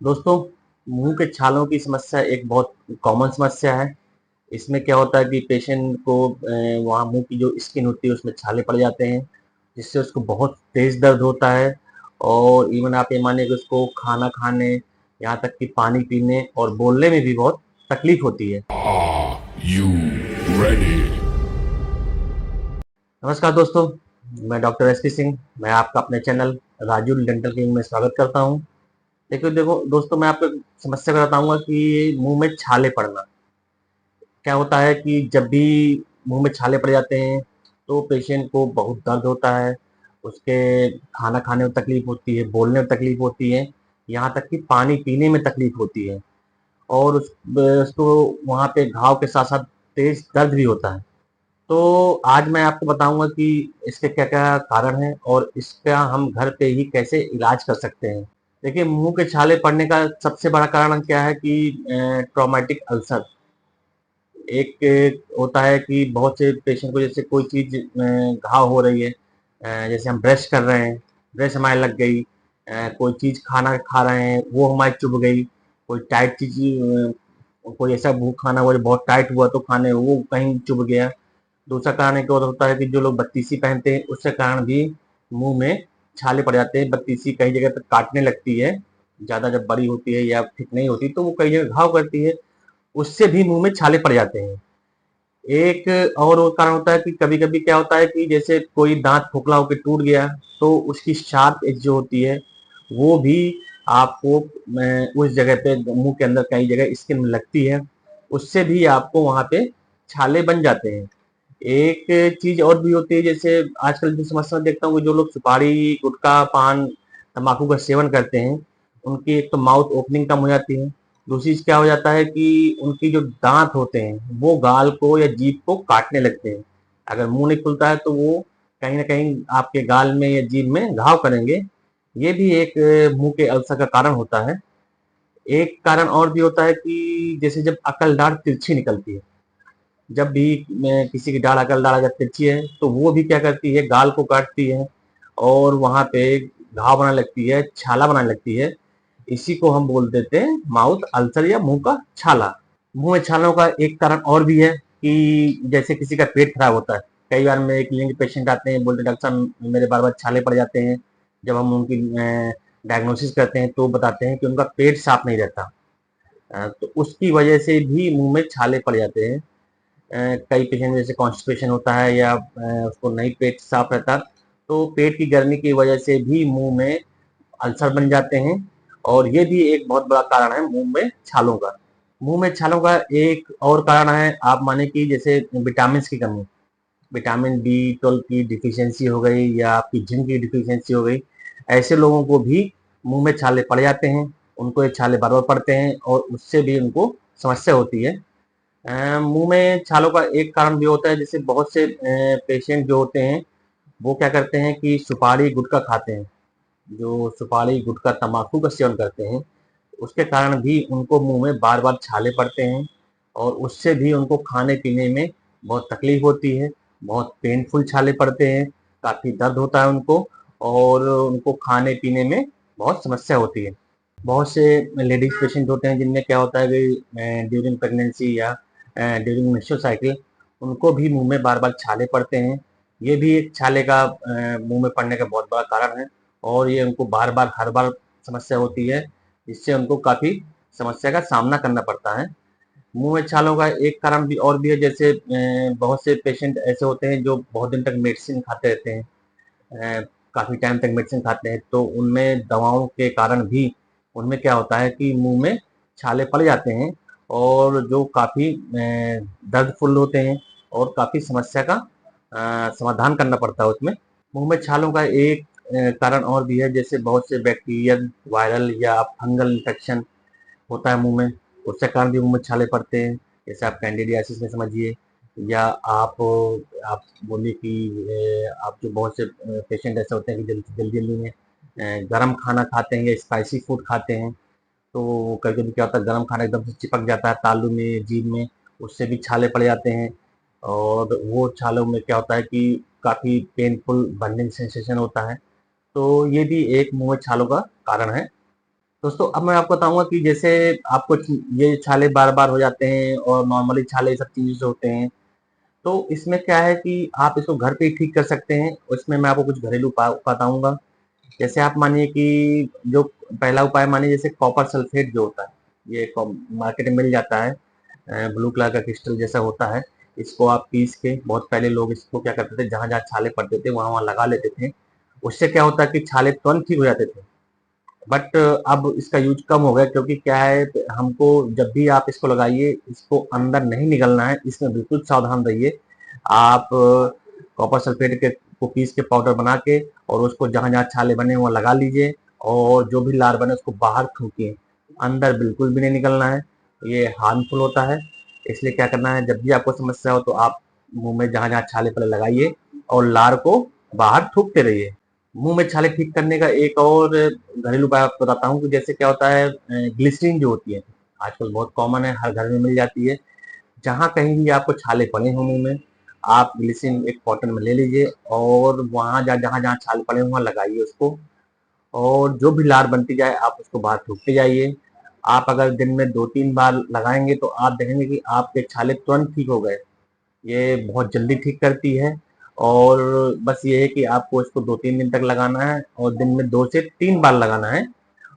दोस्तों, मुंह के छालों की समस्या एक बहुत कॉमन समस्या है। इसमें क्या होता है कि पेशेंट को वहाँ मुंह की जो स्किन होती है उसमें छाले पड़ जाते हैं, जिससे उसको बहुत तेज दर्द होता है और इवन आप ये मानिए कि उसको खाना खाने, यहाँ तक कि पानी पीने और बोलने में भी बहुत तकलीफ होती है। Are you ready? नमस्कार दोस्तों, मैं डॉक्टर एस पी सिंह। मैं आपका अपने चैनल राजू डेंटल क्लिनिक में स्वागत करता हूँ। देखो देखो दोस्तों, मैं आपको समस्या बताऊंगा कि मुंह में छाले पड़ना क्या होता है कि जब भी मुंह में छाले पड़ जाते हैं तो पेशेंट को बहुत दर्द होता है। उसके खाना खाने में तकलीफ होती है, बोलने में तकलीफ होती है, यहाँ तक कि पानी पीने में तकलीफ होती है और उसको वहाँ पे घाव के साथ साथ तेज दर्द भी होता है। तो आज मैं आपको बताऊंगा कि इसके क्या क्या कारण हैं और इसका हम घर पे ही कैसे इलाज कर सकते हैं। देखिए, मुंह के छाले पड़ने का सबसे बड़ा कारण क्या है कि ट्रॉमेटिक अल्सर। एक होता है कि बहुत से पेशेंट को जैसे कोई चीज घाव हो रही है, जैसे हम ब्रश कर रहे हैं, ब्रश हमारे लग गई, कोई चीज खाना खा रहे हैं वो हमारे चुभ गई, कोई टाइट चीज, कोई ऐसा भूख खाना हुआ जो बहुत टाइट हुआ तो खाने वो कहीं चुभ गया। दूसरा कारण एक और होता है कि जो लोग बत्तीसी पहनते हैं उसके कारण भी मुंह में छाले पड़ जाते हैं। बत्तीसी कई जगह पर काटने लगती है, ज्यादा जब बड़ी होती है या ठीक नहीं होती तो वो कई जगह घाव करती है, उससे भी मुंह में छाले पड़ जाते हैं। एक और वो कारण होता है कि कभी-कभी क्या होता है कि जैसे कोई दाँत खोखला होके टूट गया, तो उसकी शार्प एज जो होती है, वो भी आपको उस जगह पे मुँह के अंदर कई जगह स्किन में लगती है, उससे भी आपको वहाँ पे छाले बन जाते हैं। एक चीज़ और भी होती है, जैसे आजकल जो समस्या मैं देखता हूँ कि जो लोग सुपारी, गुटखा, पान, तम्बाकू का सेवन करते हैं, उनकी एक तो माउथ ओपनिंग कम हो जाती है। दूसरी चीज़ क्या हो जाता है कि उनकी जो दाँत होते हैं, वो गाल को या जीभ को काटने लगते हैं। अगर मुँह नहीं खुलता है तो वो कहीं न कहीं आपके गाल में या जीभ में घाव करेंगे। ये भी एक मुँह के अल्सर का कारण होता है। एक कारण और भी होता है कि जैसे जब अकल दाढ़ तिरछी निकलती है, जब भी किसी की दाढ़ अकल दाढ़ अगर तिरछी है, तो वो भी क्या करती है, गाल को काटती है और वहाँ पे घाव बनाने लगती है, छाला बनाने लगती है। इसी को हम बोल देते हैं माउथ अल्सर या मुंह का छाला। मुंह में छालों का एक कारण और भी है कि जैसे किसी का पेट खराब होता है। कई बार मेरे क्लिनिक के पेशेंट आते हैं, बोलते हैं डॉक्टर साहब मेरे बार बार छाले पड़ जाते हैं। जब हम उनकी डायग्नोसिस करते हैं तो बताते हैं कि उनका पेट साफ नहीं रहता। तो उसकी वजह से भी मुंह में छाले पड़ जाते हैं। कई पेशेंट जैसे कॉन्स्टिपेशन होता है या उसको नहीं पेट साफ रहता, तो पेट की गर्मी की वजह से भी मुंह में अल्सर बन जाते हैं और ये भी एक बहुत बड़ा कारण है मुंह में छालों का। मुंह में छालों का एक और कारण है, आप माने कि जैसे विटामिन की कमी, विटामिन बी 12 की डिफिशियंसी हो गई या आपकी जिंक की डिफिशियंसी हो गई, ऐसे लोगों को भी मुंह में छाले पड़ जाते हैं। उनको ये छाले बार बार पड़ते हैं और उससे भी उनको समस्या होती है। मुंह में छालों का एक कारण भी होता है, जैसे बहुत से पेशेंट जो होते हैं वो क्या करते हैं कि सुपारी गुटखा खाते हैं। जो सुपारी गुटखा तम्बाकू का सेवन करते हैं उसके कारण भी उनको मुंह में बार बार छाले पड़ते हैं और उससे भी उनको खाने पीने में बहुत तकलीफ होती है, बहुत पेनफुल छाले पड़ते हैं, काफ़ी दर्द होता है उनको और उनको खाने पीने में बहुत समस्या होती है। बहुत से लेडीज पेशेंट होते हैं जिनमें क्या होता है कि ड्यूरिंग प्रेगनेंसी या ड्यूरिंग मेंस्ट्रुअल साइकिल उनको भी मुंह में बार बार छाले पड़ते हैं। ये भी एक छाले का मुंह में पड़ने का बहुत बड़ा कारण है और ये उनको बार बार हर बार समस्या होती है, जिससे उनको काफ़ी समस्या का सामना करना पड़ता है। मुंह में छालों का एक कारण भी और भी है, जैसे बहुत से पेशेंट ऐसे होते हैं जो बहुत दिन तक मेडिसिन खाते रहते हैं, काफ़ी टाइम तक मेडिसिन खाते हैं, तो उनमें दवाओं के कारण भी उनमें क्या होता है कि मुंह में छाले पड़ जाते हैं और जो काफ़ी दर्दफुल होते हैं और काफ़ी समस्या का समाधान करना पड़ता है उसमें। मुंह में छालों का एक कारण और भी है, जैसे बहुत से बैक्टीरियल, वायरल या फंगल इन्फेक्शन होता है मुंह में, उसके कारण भी मुंह में छाले पड़ते हैं। जैसे आप कैंडिडियासिस में समझिए, या आप बोलिए कि आप जो बहुत से पेशेंट ऐसे होते हैं कि जल्दी जल्दी जल्दी में गरम खाना खाते हैं या स्पाइसी फूड खाते हैं, तो कभी कभी क्या होता है गरम खाना एकदम से चिपक जाता है तालू में, जीभ में, उससे भी छाले पड़ जाते हैं और वो छालों में क्या होता है कि काफ़ी पेनफुल बर्निंग सेंसेशन होता है। तो ये भी एक मुंह में छालों का कारण है। दोस्तों अब मैं आपको बताऊंगा कि जैसे आपको ये छाले बार बार हो जाते हैं और नॉर्मली छाले ये सब चीजें से होते हैं, तो इसमें क्या है कि आप इसको घर पे ही ठीक कर सकते हैं। उसमें मैं आपको कुछ घरेलू उपाय बताऊंगा। जैसे आप मानिए कि जो पहला उपाय मानिए, जैसे कॉपर सल्फेट जो होता है, ये मार्केट में मिल जाता है, ब्लू कलर का क्रिस्टल जैसा होता है। इसको आप पीस के, बहुत पहले लोग इसको क्या करते थे, जहां जहां छाले पड़ते थे वहां वहां लगा लेते थे। उससे क्या होता है कि छाले तुरंत ठीक हो जाते थे। बट अब इसका यूज कम हो गया, क्योंकि क्या है, हमको जब भी आप इसको लगाइए, इसको अंदर नहीं निगलना है, इसमें बिल्कुल सावधान रहिए। आप कॉपर सल्फेट के को पीस के पाउडर बना के और उसको जहां जहां छाले बने वहां लगा लीजिए, और जो भी लार बने उसको बाहर थूकिए, अंदर बिल्कुल भी नहीं निकलना है। ये हार्मफुल होता है। इसलिए क्या करना है, जब भी आपको समस्या हो तो आप मुंह में जहां जहां छाले पहले लगाइए और लार को बाहर थूकते रहिए। मुंह में छाले ठीक करने का एक और घरेलू उपाय आपको बताता हूँ कि जैसे क्या होता है, ग्लिसरीन जो होती है आजकल बहुत कॉमन है, हर घर में मिल जाती है। जहाँ कहीं भी आपको छाले पड़े हों मुंह में, आप ग्लिसरीन एक कॉटन में ले लीजिए और वहाँ जहाँ जहाँ छाले पड़े हों वहाँ लगाइए उसको, और जो भी लार बनती जाए आप उसको बाहर थूकते जाइए। आप अगर दिन में 2-3 बार लगाएंगे तो आप देखेंगे कि आपके छाले तुरंत ठीक हो गए। ये बहुत जल्दी ठीक करती है। और बस ये है कि आपको इसको 2-3 दिन तक लगाना है और दिन में 2 से 3 बार लगाना है,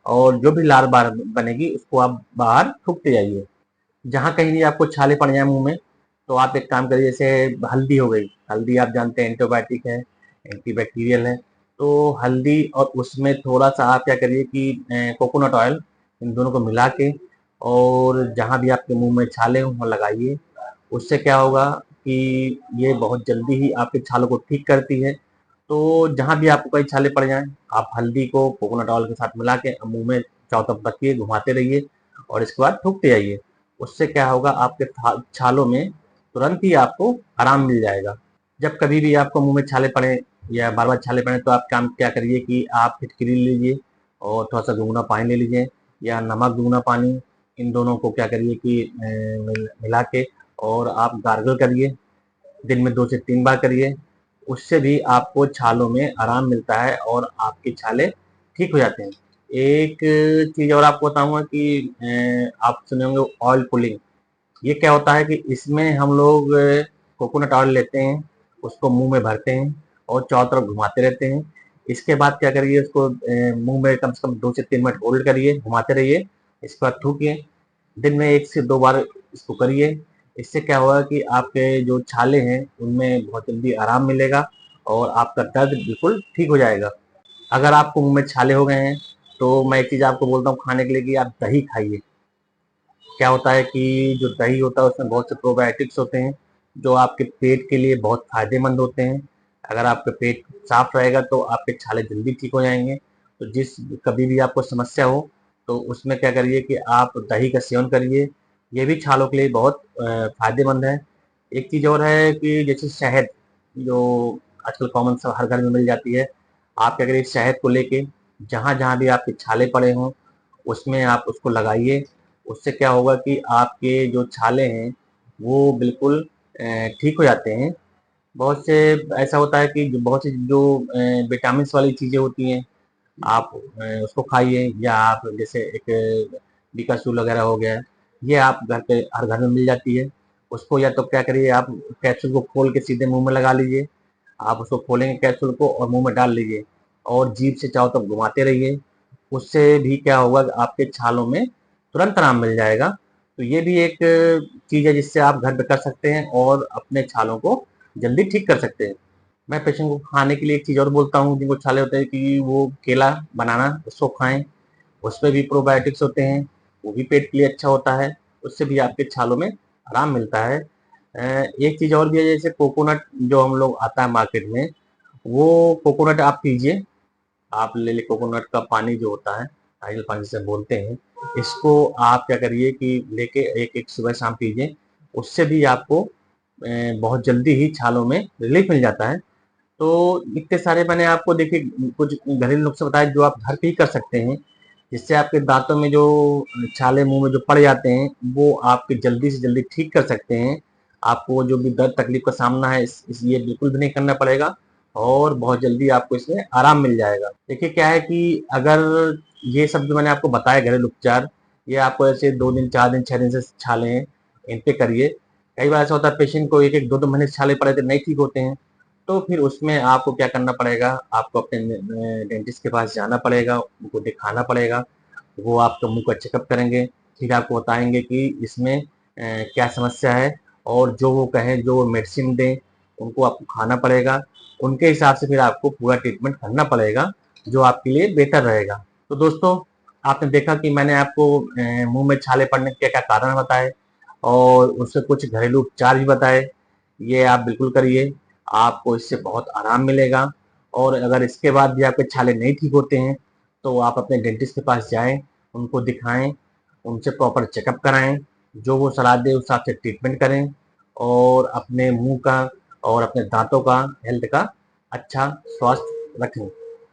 और जो भी लार बार बनेगी उसको आप बाहर थूकते जाइए। जहाँ कहीं भी आपको छाले पड़ जाए मुंह में, तो आप एक काम करिए, जैसे हल्दी हो गई, हल्दी आप जानते हैं एंटीबायोटिक है, एंटीबैक्टीरियल है। तो हल्दी और उसमें थोड़ा सा आप क्या करिए कि कोकोनट ऑयल, इन दोनों को मिला के और जहाँ भी आपके मुंह में छाले हों वहाँ लगाइए। उससे क्या होगा कि ये बहुत जल्दी ही आपके छालों को ठीक करती है। तो जहाँ भी आपको कहीं छाले पड़ जाएं, आप हल्दी को कोकोनट ऑयल के साथ मिला के मुंह में चारों तरफ रखिए, घुमाते रहिए और इसके बाद थूकते जाइए। उससे क्या होगा, आपके छालों में तुरंत ही आपको आराम मिल जाएगा। जब कभी भी आपको मुंह में छाले पड़े या बार बार छाले पड़े, तो आप काम क्या करिए कि आप फिटकरी लीजिए और थोड़ा सा गुनगुना पानी ले लीजिए, या नमक गुनगुना पानी, इन दोनों को क्या करिए कि मिला के और आप गार्गल करिए। दिन में 2 से 3 बार करिए। उससे भी आपको छालों में आराम मिलता है और आपके छाले ठीक हो जाते हैं। एक चीज और आपको बताऊंगा कि आप सुने होंगे ऑयल पुलिंग। ये क्या होता है कि इसमें हम लोग कोकोनट ऑयल लेते हैं, उसको मुंह में भरते हैं और चारों तरफ घुमाते रहते हैं। इसके बाद क्या करिए, उसको मुंह में कम से कम 2 से 3 मिनट होल्ड करिए, घुमाते रहिए, इसके बाद थूकिए। दिन में 1 से 2 बार इसको करिए। इससे क्या होगा कि आपके जो छाले हैं उनमें बहुत जल्दी आराम मिलेगा और आपका दर्द बिल्कुल ठीक हो जाएगा। अगर आपको मुंह में छाले हो गए हैं तो मैं एक चीज आपको बोलता हूँ खाने के लिए, कि आप दही खाइए। क्या होता है कि जो दही होता है उसमें बहुत से प्रोबायोटिक्स होते हैं, जो आपके पेट के लिए बहुत फायदेमंद होते हैं। अगर आपका पेट साफ रहेगा तो आपके छाले जल्दी ठीक हो जाएंगे। तो जिस कभी भी आपको समस्या हो तो उसमें क्या करिए कि आप दही का सेवन करिए। ये भी छालों के लिए बहुत फायदेमंद है। एक चीज और है कि जैसे शहद, जो आजकल कॉमन सब हर घर में मिल जाती है। आप क्या करिए, शहद को लेके जहां जहां भी आपके छाले पड़े हों उसमें आप उसको लगाइए। उससे क्या होगा कि आपके जो छाले हैं वो बिल्कुल ठीक हो जाते हैं। बहुत से ऐसा होता है कि जो बहुत सी जो विटामिन वाली चीजें होती हैं, आप उसको खाइए, या आप जैसे एक बीकासूल वगैरह हो गया, ये आप घर पे हर घर में मिल जाती है। उसको या तो क्या करिए, आप कैप्सूल को खोल के सीधे मुंह में लगा लीजिए। आप उसको खोलेंगे कैप्सूल को और मुंह में डाल लीजिए और जीभ से चारों तरफ घुमाते रहिए। उससे भी क्या होगा कि आपके छालों में तुरंत आराम मिल जाएगा। तो ये भी एक चीज है जिससे आप घर पे कर सकते हैं और अपने छालों को जल्दी ठीक कर सकते हैं। मैं पेशेंट को खाने के लिए एक चीज और बोलता हूँ, जिनको छाले होते हैं, कि वो केला बनाना उसको खाएं। उसमें भी प्रोबायोटिक्स होते हैं, वो भी पेट के लिए अच्छा होता है। उससे भी आपके छालों में आराम मिलता है। एक चीज और भी है, जैसे कोकोनट जो हम लोग आता है मार्केट में, वो कोकोनट आप पीजिए। आप ले ले कोकोनट का पानी जो होता है, नारियल पानी जिसे बोलते हैं, इसको आप क्या करिए कि लेके एक एक सुबह शाम पीजिए। उससे भी आपको बहुत जल्दी ही छालों में रिलीफ मिल जाता है। तो इतने सारे मैंने आपको देखिए कुछ घरेलू नुस्खे बताए जो आप घर पे ही कर सकते हैं, जिससे आपके दांतों में जो छाले मुंह में जो पड़ जाते हैं वो आपके जल्दी से जल्दी ठीक कर सकते हैं। आपको जो भी दर्द तकलीफ का सामना है ये बिल्कुल भी नहीं करना पड़ेगा और बहुत जल्दी आपको इसमें आराम मिल जाएगा। देखिए क्या है कि अगर ये सब जो मैंने आपको बताया घरेलू उपचार, ये आपको ऐसे 2 दिन, 4 दिन, 6 दिन से छाले हैं, इन पे करिए। कई बार ऐसा होता है पेशेंट को 1-1, 2-2 महीने से छाले पड़े थे, नहीं ठीक होते हैं, तो फिर उसमें आपको क्या करना पड़ेगा, आपको अपने डेंटिस्ट के पास जाना पड़ेगा, उनको दिखाना पड़ेगा। वो आपका मुँह का चेकअप करेंगे, फिर आपको बताएँगे कि इसमें क्या समस्या है, और जो वो कहें, जो वो मेडिसिन दें, उनको आपको खाना पड़ेगा। उनके हिसाब से फिर आपको पूरा ट्रीटमेंट करना पड़ेगा, जो आपके लिए बेहतर रहेगा। तो दोस्तों, आपने देखा कि मैंने आपको मुँह में छाले पड़ने के क्या-क्या कारण बताए, और उससे कुछ घरेलू उपचार भी बताए। ये आप बिल्कुल करिए, आपको इससे बहुत आराम मिलेगा। और अगर इसके बाद भी आपके छाले नहीं ठीक होते हैं, तो आप अपने डेंटिस्ट के पास जाएँ, उनको दिखाएँ, उनसे प्रॉपर चेकअप कराएँ, जो वो सलाह दें उस हिसाब से ट्रीटमेंट करें, और अपने मुँह का और अपने दाँतों का, हेल्थ का अच्छा स्वास्थ्य रखें।